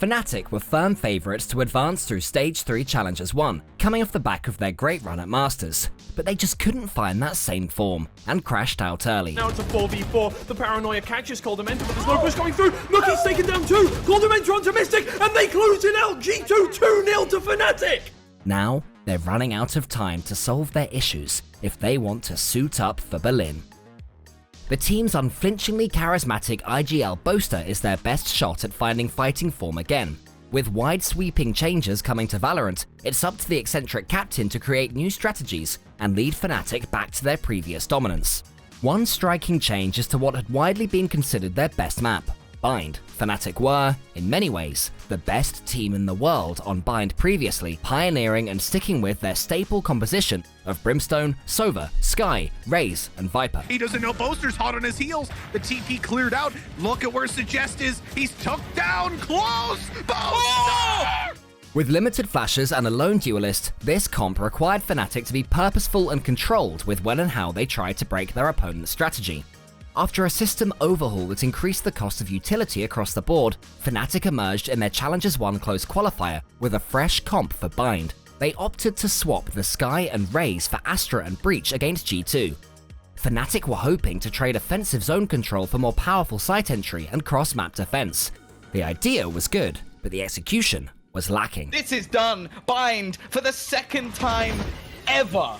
Fnatic were firm favourites to advance through Stage 3 Challengers 1, coming off the back of their great run at Masters, but they just couldn't find that same form, and crashed out early. Now it's a 4v4, the paranoia catches Coldamenta, but there's no push going through. Look, he's taken down 2, Coldamenta onto Mystic, and they close it out, G2 2-0 to Fnatic! Now, they're running out of time to solve their issues if they want to suit up for Berlin. The team's unflinchingly charismatic IGL Boaster is their best shot at finding fighting form again. With wide sweeping changes coming to VALORANT, it's up to the eccentric captain to create new strategies and lead Fnatic back to their previous dominance. One striking change is to what had widely been considered their best map, Bind. Fnatic were, in many ways, the best team in the world on Bind previously, pioneering and sticking with their staple composition of Brimstone, Sova, Skye, Raze, and Viper. He doesn't know Boaster's hot on his heels. The TP cleared out. Look at where Suggest is. He's took down close. Boaster! With limited flashes and a lone duelist, this comp required Fnatic to be purposeful and controlled with when and how they tried to break their opponent's strategy. After a system overhaul that increased the cost of utility across the board, Fnatic emerged in their Challengers 1 close qualifier with a fresh comp for Bind. They opted to swap the Skye and Raze for Astra and Breach against G2. Fnatic were hoping to trade offensive zone control for more powerful site entry and cross-map defense. The idea was good, but the execution was lacking. This is done. Bind for the second time ever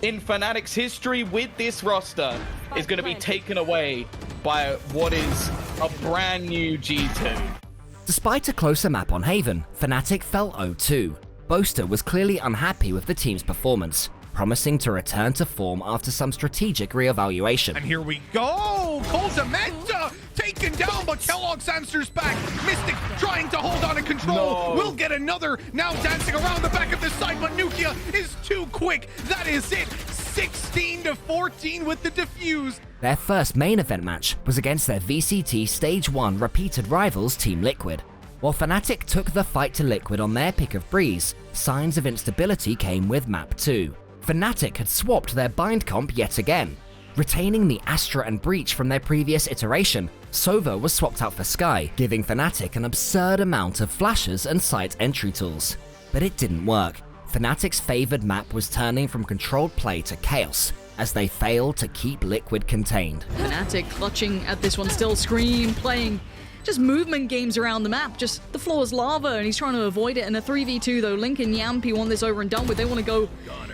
in Fnatic's history with this roster is going to be taken away by what is a brand new G2. Despite a closer map on Haven, Fnatic fell 0-2. Boaster was clearly unhappy with the team's performance, promising to return to form after some strategic re-evaluation. And here we go! Coldamenta taken down, but Kellogg's answers back. Mystic trying to hold on and control. We'll get another, now dancing around the back of the side, but Nukia is too quick. That is it. 16-14 with the defuse. Their first main event match was against their VCT Stage 1 repeated rivals Team Liquid. While Fnatic took the fight to Liquid on their pick of Breeze, signs of instability came with Map 2. Fnatic had swapped their Bind comp yet again. Retaining the Astra and Breach from their previous iteration, Sova was swapped out for Skye, giving Fnatic an absurd amount of flashes and site entry tools. But it didn't work. Fnatic's favoured map was turning from controlled play to chaos, as they failed to keep Liquid contained. Fnatic clutching at this one still, Scream playing just movement games around the map, just the floor is lava and he's trying to avoid it. In a 3v2 though, Link and Yampi want this over and done with. They want to go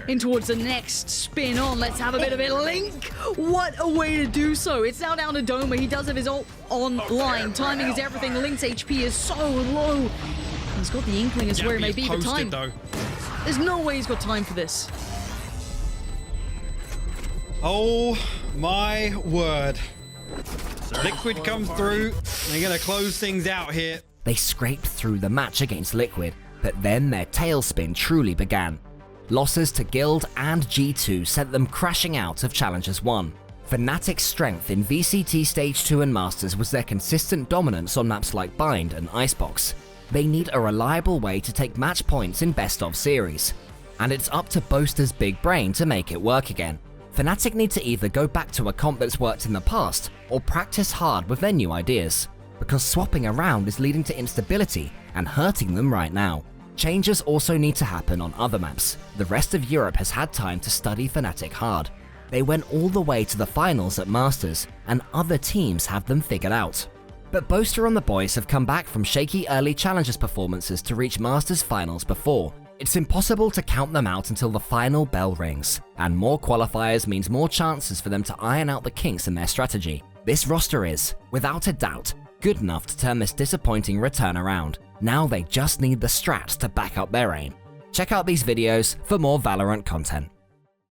in towards the next spin on. Let's have a bit of it. Link, what a way to do so. It's now down to Doma. He does have his ult online. Timing is everything. Link's HP is so low. He's got the inkling as where it may be, but time. There's no way he's got time for this. Oh my word. Liquid comes through. They're going to close things out here. They scraped through the match against Liquid, but then their tailspin truly began. Losses to Guild and G2 sent them crashing out of Challengers 1. Fnatic's strength in VCT Stage 2 and Masters was their consistent dominance on maps like Bind and Icebox. They need a reliable way to take match points in best-of series. And it's up to Boaster's big brain to make it work again. Fnatic need to either go back to a comp that's worked in the past, or practice hard with their new ideas. Because swapping around is leading to instability and hurting them right now. Changes also need to happen on other maps. The rest of Europe has had time to study Fnatic hard. They went all the way to the finals at Masters, and other teams have them figured out. But Boaster and the boys have come back from shaky early Challengers performances to reach Masters finals before. It's impossible to count them out until the final bell rings, and more qualifiers means more chances for them to iron out the kinks in their strategy. This roster is, without a doubt, good enough to turn this disappointing return around. Now they just need the strats to back up their aim. Check out these videos for more VALORANT content.